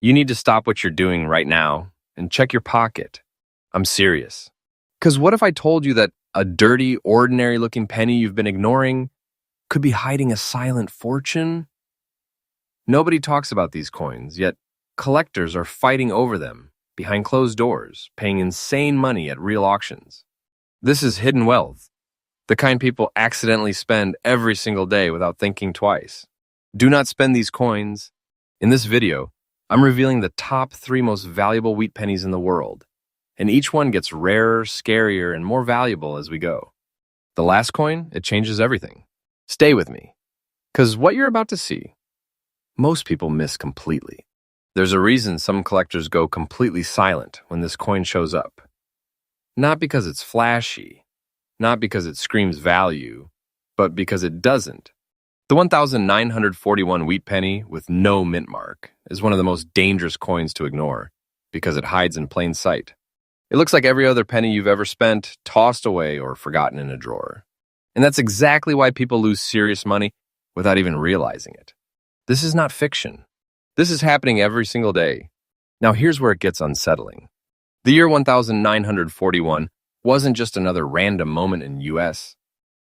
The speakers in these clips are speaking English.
You need to stop what you're doing right now and check your pocket. I'm serious. Because what if I told you that a dirty, ordinary-looking penny you've been ignoring could be hiding a silent fortune? Nobody talks about these coins, yet collectors are fighting over them behind closed doors, paying insane money at real auctions. This is hidden wealth, the kind people accidentally spend every single day without thinking twice. Do not spend these coins. In this video, I'm revealing the top 3 most valuable wheat pennies in the world, and each one gets rarer, scarier, and more valuable as we go. The last coin, it changes everything. Stay with me, because what you're about to see, most people miss completely. There's a reason some collectors go completely silent when this coin shows up. Not because it's flashy, not because it screams value, but because it doesn't. The 1941 wheat penny with no mint mark is one of the most dangerous coins to ignore because it hides in plain sight. It looks like every other penny you've ever spent, tossed away, or forgotten in a drawer. And that's exactly why people lose serious money without even realizing it. This is not fiction. This is happening every single day. Now here's where it gets unsettling. The year 1941 wasn't just another random moment in U.S.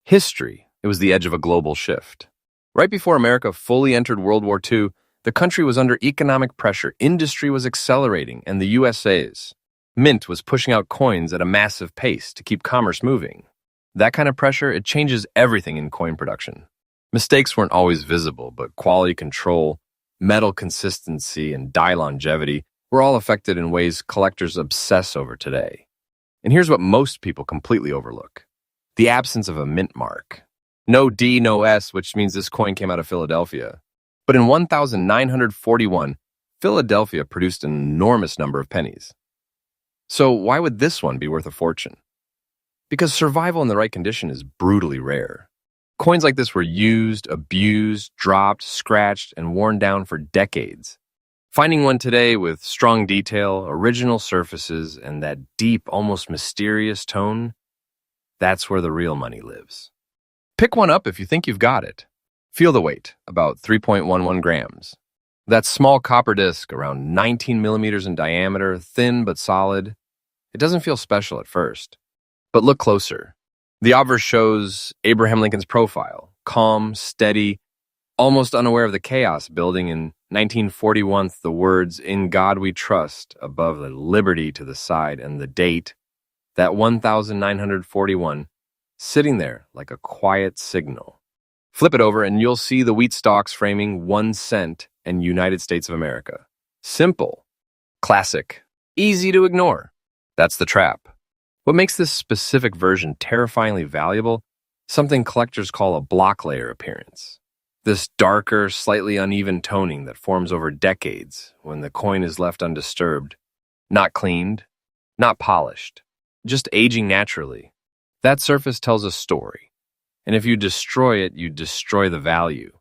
history. It was the edge of a global shift. Right before America fully entered World War II, the country was under economic pressure, industry was accelerating, and the USA's mint was pushing out coins at a massive pace to keep commerce moving. That kind of pressure, it changes everything in coin production. Mistakes weren't always visible, but quality control, metal consistency, and die longevity were all affected in ways collectors obsess over today. And here's what most people completely overlook: the absence of a mint mark. No D, no S, which means this coin came out of Philadelphia. But in 1941, Philadelphia produced an enormous number of pennies. So why would this one be worth a fortune? Because survival in the right condition is brutally rare. Coins like this were used, abused, dropped, scratched, and worn down for decades. Finding one today with strong detail, original surfaces, and that deep, almost mysterious tone, that's where the real money lives. Pick one up if you think you've got it. Feel the weight, about 3.11 grams. That small copper disc, around 19 millimeters in diameter, thin but solid. It doesn't feel special at first. But look closer. The obverse shows Abraham Lincoln's profile, calm, steady, almost unaware of the chaos building in 1941, the words, "In God We Trust," above the liberty to the side, and the date, that 1941, sitting there like a quiet signal. Flip it over and you'll see the wheat stalks framing 1 cent and United States of America. Simple, classic, easy to ignore. That's the trap. What makes this specific version terrifyingly valuable? Something collectors call a block layer appearance. This darker, slightly uneven toning that forms over decades when the coin is left undisturbed, not cleaned, not polished, just aging naturally. That surface tells a story, and if you destroy it, you destroy the value.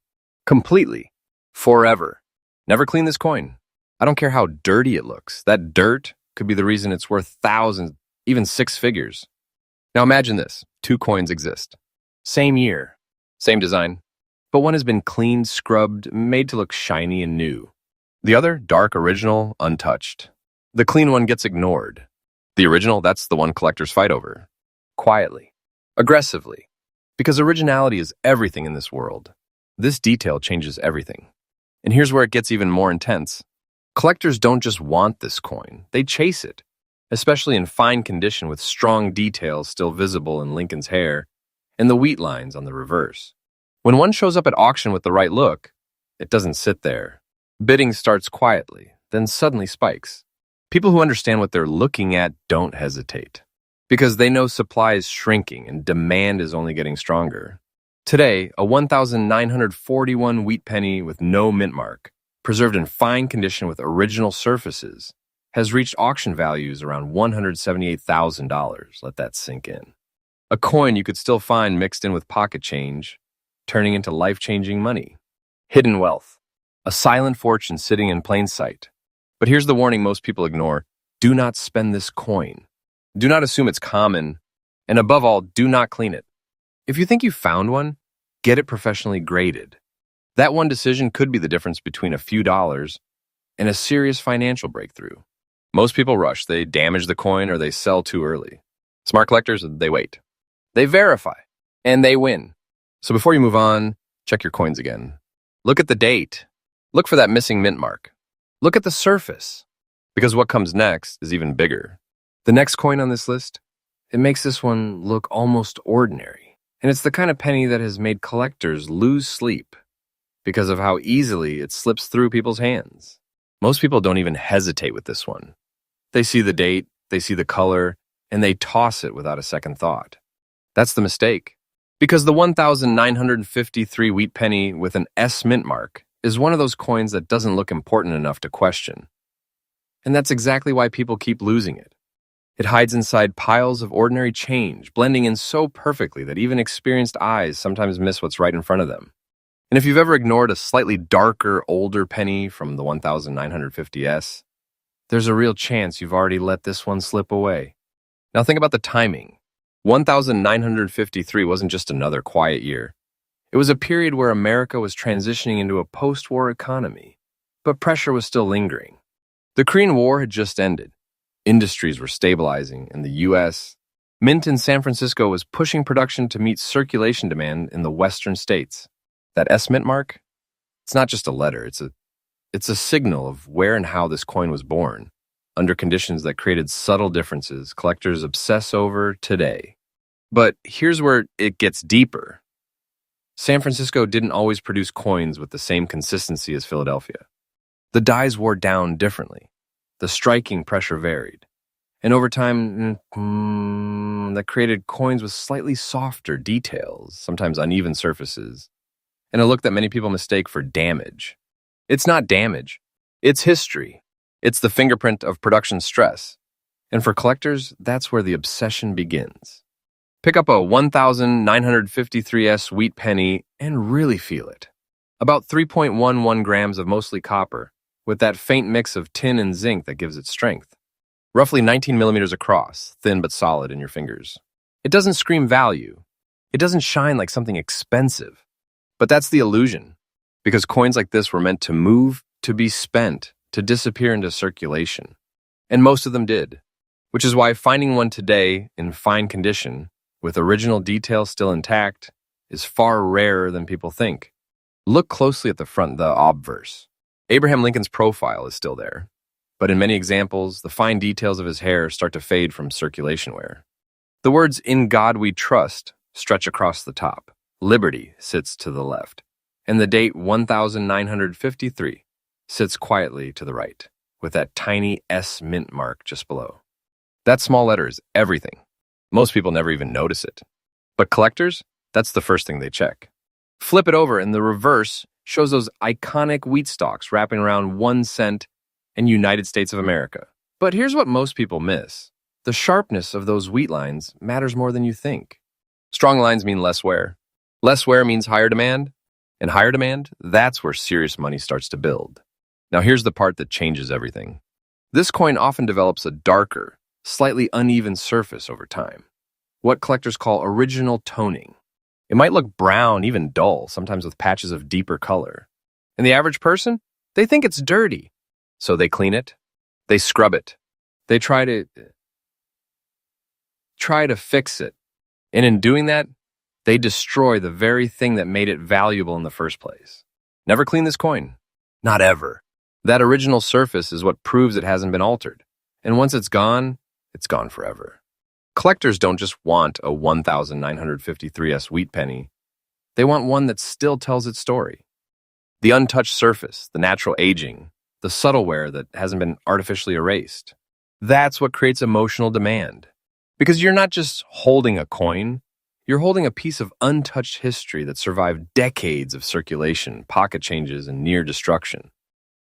Completely. Forever. Never clean this coin. I don't care how dirty it looks. That dirt could be the reason it's worth thousands, even 6 figures. Now imagine this. 2 coins exist. Same year, same design, but one has been cleaned, scrubbed, made to look shiny and new. The other, dark, original, untouched. The clean one gets ignored. The original, that's the one collectors fight over. Quietly, aggressively, because originality is everything in this world. This detail changes everything. And here's where it gets even more intense. Collectors don't just want this coin, they chase it, especially in fine condition with strong details still visible in Lincoln's hair and the wheat lines on the reverse. When one shows up at auction with the right look, it doesn't sit there. Bidding starts quietly, then suddenly spikes. People who understand what they're looking at don't hesitate, because they know supply is shrinking and demand is only getting stronger. Today, a 1941 wheat penny with no mint mark, preserved in fine condition with original surfaces, has reached auction values around $178,000. Let that sink in. A coin you could still find mixed in with pocket change, turning into life-changing money. Hidden wealth. A silent fortune sitting in plain sight. But here's the warning most people ignore. Do not spend this coin. Do not assume it's common, and above all, do not clean it. If you think you found one, get it professionally graded. That one decision could be the difference between a few dollars and a serious financial breakthrough. Most people rush. They damage the coin or they sell too early. Smart collectors, they wait. They verify, and they win. So before you move on, check your coins again. Look at the date. Look for that missing mint mark. Look at the surface, because what comes next is even bigger. The next coin on this list, it makes this one look almost ordinary. And it's the kind of penny that has made collectors lose sleep because of how easily it slips through people's hands. Most people don't even hesitate with this one. They see the date, they see the color, and they toss it without a second thought. That's the mistake. Because the 1,953 wheat penny with an S mint mark is one of those coins that doesn't look important enough to question. And that's exactly why people keep losing it. It hides inside piles of ordinary change, blending in so perfectly that even experienced eyes sometimes miss what's right in front of them. And if you've ever ignored a slightly darker, older penny from the 1,950S, there's a real chance you've already let this one slip away. Now think about the timing. 1,953 wasn't just another quiet year. It was a period where America was transitioning into a post-war economy, but pressure was still lingering. The Korean War had just ended. Industries were stabilizing in the U.S. Mint in San Francisco was pushing production to meet circulation demand in the western states. That S mint mark, it's not just a letter, it's a signal of where and how this coin was born, under conditions that created subtle differences collectors obsess over today. But here's where it gets deeper. San Francisco didn't always produce coins with the same consistency as Philadelphia. The dies wore down differently. The striking pressure varied. And over time, that created coins with slightly softer details, sometimes uneven surfaces, and a look that many people mistake for damage. It's not damage. It's history. It's the fingerprint of production stress. And for collectors, that's where the obsession begins. Pick up a 1,953S wheat penny and really feel it. About 3.11 grams of mostly copper, with that faint mix of tin and zinc that gives it strength. Roughly 19 millimeters across, thin but solid in your fingers. It doesn't scream value. It doesn't shine like something expensive. But that's the illusion, because coins like this were meant to move, to be spent, to disappear into circulation. And most of them did, which is why finding one today in fine condition, with original details still intact, is far rarer than people think. Look closely at the front, the obverse. Abraham Lincoln's profile is still there, but in many examples, the fine details of his hair start to fade from circulation wear. The words "In God We Trust" stretch across the top. Liberty sits to the left, and the date 1,953 sits quietly to the right, with that tiny S mint mark just below. That small letter is everything. Most people never even notice it. But collectors, that's the first thing they check. Flip it over, and the reverse shows those iconic wheat stalks wrapping around 1 cent and United States of America. But here's what most people miss. The sharpness of those wheat lines matters more than you think. Strong lines mean less wear. Less wear means higher demand. And higher demand, that's where serious money starts to build. Now here's the part that changes everything. This coin often develops a darker, slightly uneven surface over time. What collectors call original toning. It might look brown, even dull, sometimes with patches of deeper color. And the average person, they think it's dirty. So they clean it, they scrub it, they try to fix it. And in doing that, they destroy the very thing that made it valuable in the first place. Never clean this coin. Not ever. That original surface is what proves it hasn't been altered. And once it's gone forever. Collectors don't just want a 1,953S wheat penny. They want one that still tells its story. The untouched surface, the natural aging, the subtle wear that hasn't been artificially erased. That's what creates emotional demand. Because you're not just holding a coin, you're holding a piece of untouched history that survived decades of circulation, pocket changes, and near destruction.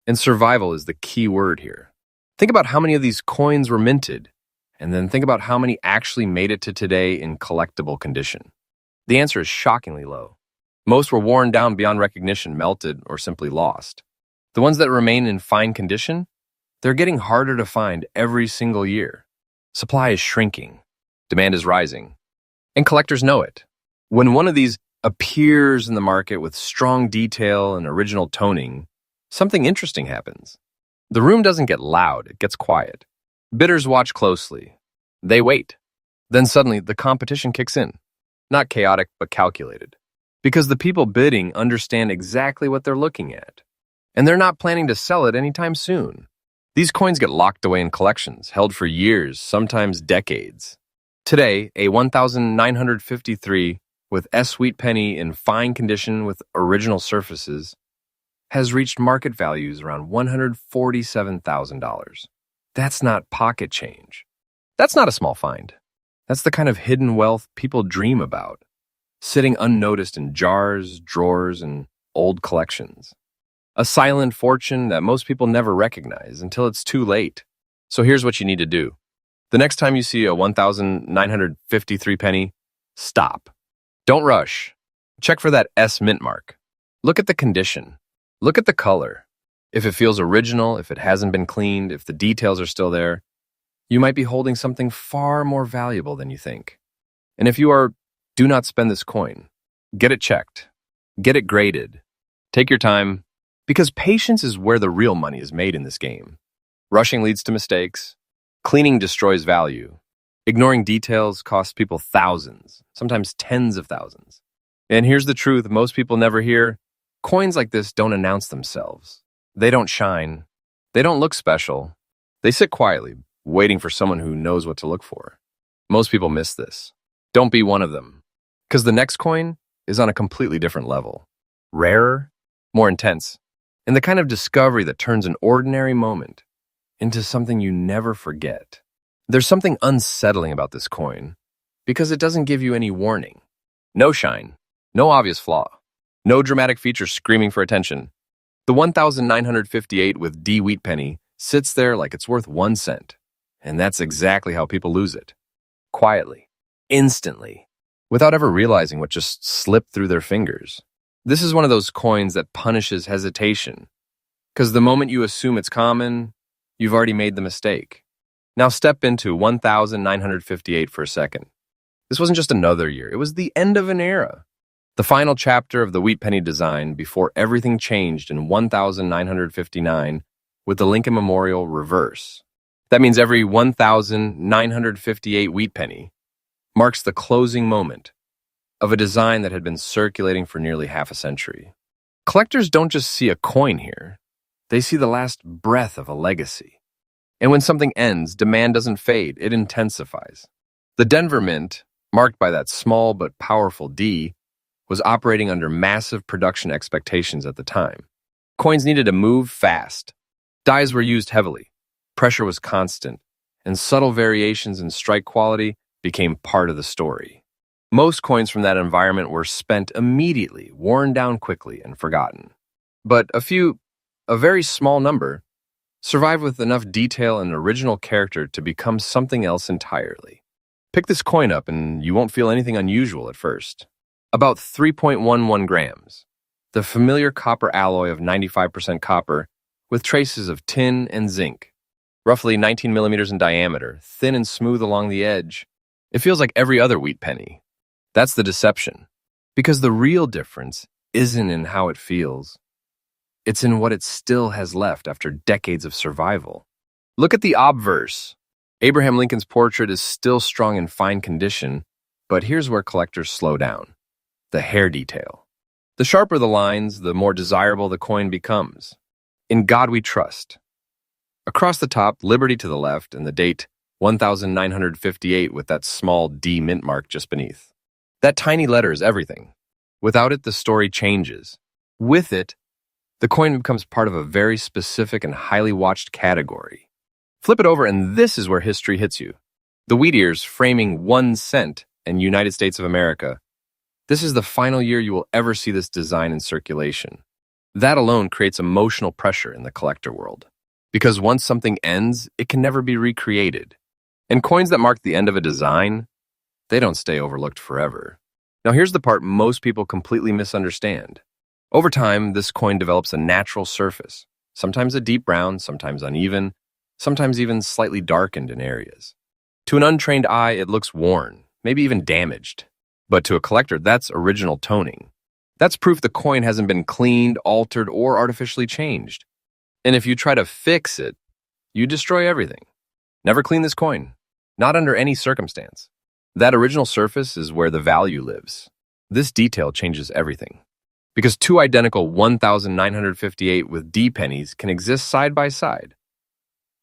And survival is the key word here. Think about how many of these coins were minted, and then think about how many actually made it to today in collectible condition. The answer is shockingly low. Most were worn down beyond recognition, melted, or simply lost. The ones that remain in fine condition, they're getting harder to find every single year. Supply is shrinking. Demand is rising. And collectors know it. When one of these appears in the market with strong detail and original toning, something interesting happens. The room doesn't get loud, it gets quiet. Bidders watch closely. They wait. Then suddenly, the competition kicks in. Not chaotic, but calculated. Because the people bidding understand exactly what they're looking at. And they're not planning to sell it anytime soon. These coins get locked away in collections, held for years, sometimes decades. Today, a 1,953 with Wheat Penny in fine condition with original surfaces has reached market values around $147,000. That's not pocket change. That's not a small find. That's the kind of hidden wealth people dream about, sitting unnoticed in jars, drawers, and old collections. A silent fortune that most people never recognize until it's too late. So here's what you need to do. The next time you see a 1,953 penny, stop. Don't rush. Check for that S mint mark. Look at the condition. Look at the color. If it feels original, if it hasn't been cleaned, if the details are still there, you might be holding something far more valuable than you think. And if you are, do not spend this coin. Get it checked. Get it graded. Take your time, because patience is where the real money is made in this game. Rushing leads to mistakes. Cleaning destroys value. Ignoring details costs people thousands, sometimes tens of thousands. And here's the truth most people never hear. Coins like this don't announce themselves. They don't shine. They don't look special. They sit quietly, waiting for someone who knows what to look for. Most people miss this. Don't be one of them. Because the next coin is on a completely different level. Rarer, more intense, and the kind of discovery that turns an ordinary moment into something you never forget. There's something unsettling about this coin because it doesn't give you any warning. No shine, no obvious flaw, no dramatic feature screaming for attention. The 1,958 with D Wheat Penny sits there like it's worth 1 cent. And that's exactly how people lose it. Quietly, instantly, without ever realizing what just slipped through their fingers. This is one of those coins that punishes hesitation. Because the moment you assume it's common, you've already made the mistake. Now step into 1,958 for a second. This wasn't just another year, it was the end of an era. The final chapter of the Wheat Penny design before everything changed in 1,959 with the Lincoln Memorial reverse. That means every 1,958 Wheat Penny marks the closing moment of a design that had been circulating for nearly half a century. Collectors don't just see a coin here, they see the last breath of a legacy. And when something ends, demand doesn't fade, it intensifies. The Denver Mint, marked by that small but powerful D, was operating under massive production expectations at the time. Coins needed to move fast. Dies were used heavily. Pressure was constant, and subtle variations in strike quality became part of the story. Most coins from that environment were spent immediately, worn down quickly, and forgotten. But a very small number, survived with enough detail and original character to become something else entirely. Pick this coin up and you won't feel anything unusual at first. About 3.11 grams, the familiar copper alloy of 95% copper with traces of tin and zinc. Roughly 19 millimeters in diameter, thin and smooth along the edge. It feels like every other Wheat Penny. That's the deception. Because the real difference isn't in how it feels. It's in what it still has left after decades of survival. Look at the obverse. Abraham Lincoln's portrait is still strong in fine condition, but here's where collectors slow down. The hair detail. The sharper the lines, the more desirable the coin becomes. In God we trust. Across the top, Liberty to the left, and the date 1,958 with that small D mint mark just beneath. That tiny letter is everything. Without it, the story changes. With it, the coin becomes part of a very specific and highly watched category. Flip it over, and this is where history hits you. The wheat ears framing 1 cent in United States of America. This is the final year you will ever see this design in circulation. That alone creates emotional pressure in the collector world. Because once something ends, it can never be recreated. And coins that mark the end of a design, they don't stay overlooked forever. Now here's the part most people completely misunderstand. Over time, this coin develops a natural surface, sometimes a deep brown, sometimes uneven, sometimes even slightly darkened in areas. To an untrained eye, it looks worn, maybe even damaged. But to a collector, that's original toning. That's proof the coin hasn't been cleaned, altered, or artificially changed. And if you try to fix it, you destroy everything. Never clean this coin. Not under any circumstance. That original surface is where the value lives. This detail changes everything. Because two identical 1,958 with D pennies can exist side by side.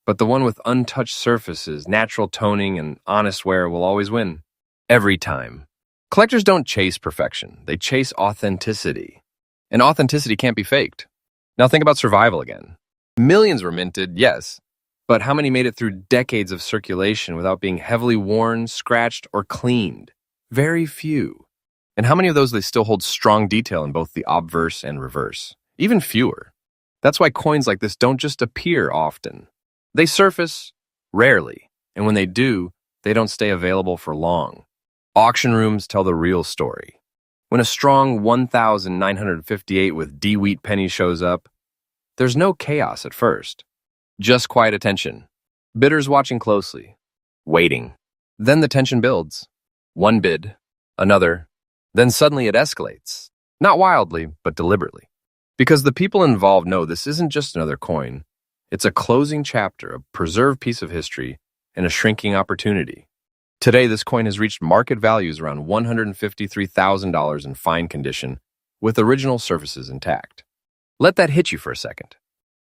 But the one with untouched surfaces, natural toning, and honest wear will always win. Every time. Collectors don't chase perfection. They chase authenticity. And authenticity can't be faked. Now think about survival again. Millions were minted, yes. But how many made it through decades of circulation without being heavily worn, scratched, or cleaned? Very few. And how many of those they still hold strong detail in both the obverse and reverse? Even fewer. That's why coins like this don't just appear often. They surface rarely, and when they do, they don't stay available for long. Auction rooms tell the real story. When a strong 1,958 with D Wheat Penny shows up, there's no chaos at first. Just quiet attention. Bidders watching closely. Waiting. Then the tension builds. One bid, another, then suddenly it escalates. Not wildly, but deliberately. Because the people involved know this isn't just another coin. It's a closing chapter, a preserved piece of history, and a shrinking opportunity. Today, this coin has reached market values around $153,000 in fine condition, with original surfaces intact. Let that hit you for a second.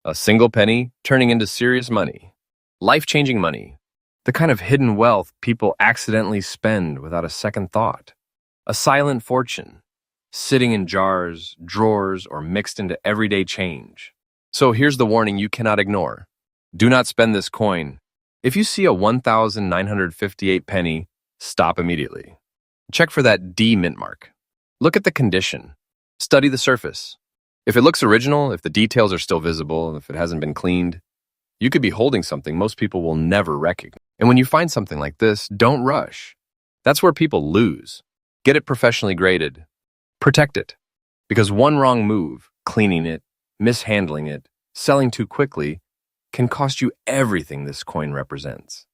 A single penny turning into serious money. Life-changing money. The kind of hidden wealth people accidentally spend without a second thought. A silent fortune, sitting in jars, drawers, or mixed into everyday change. So here's the warning you cannot ignore. Do not spend this coin. If you see a 1,958 penny, stop immediately. Check for that D mint mark. Look at the condition. Study the surface. If it looks original, if the details are still visible, and if it hasn't been cleaned, you could be holding something most people will never recognize. And when you find something like this, don't rush. That's where people lose. Get it professionally graded. Protect it. Because one wrong move, cleaning it, mishandling it, selling too quickly, can cost you everything this coin represents.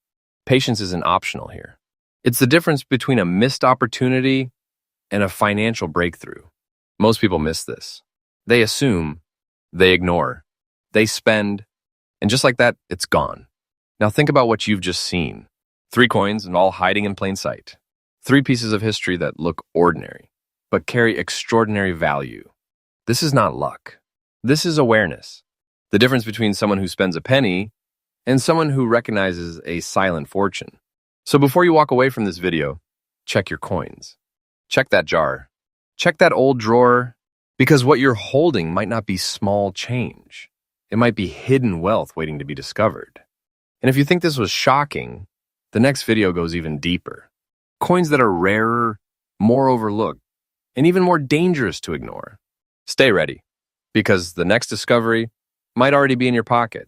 Patience isn't optional here. It's the difference between a missed opportunity and a financial breakthrough. Most people miss this. They assume, they ignore, they spend, and just like that, it's gone. Now think about what you've just seen. 3 coins and all hiding in plain sight. 3 pieces of history that look ordinary, but carry extraordinary value. This is not luck. This is awareness. The difference between someone who spends a penny and someone who recognizes a silent fortune. So before you walk away from this video, check your coins. Check that jar. Check that old drawer. Because what you're holding might not be small change. It might be hidden wealth waiting to be discovered. And if you think this was shocking, the next video goes even deeper. Coins that are rarer, more overlooked, and even more dangerous to ignore. Stay ready, because the next discovery might already be in your pocket.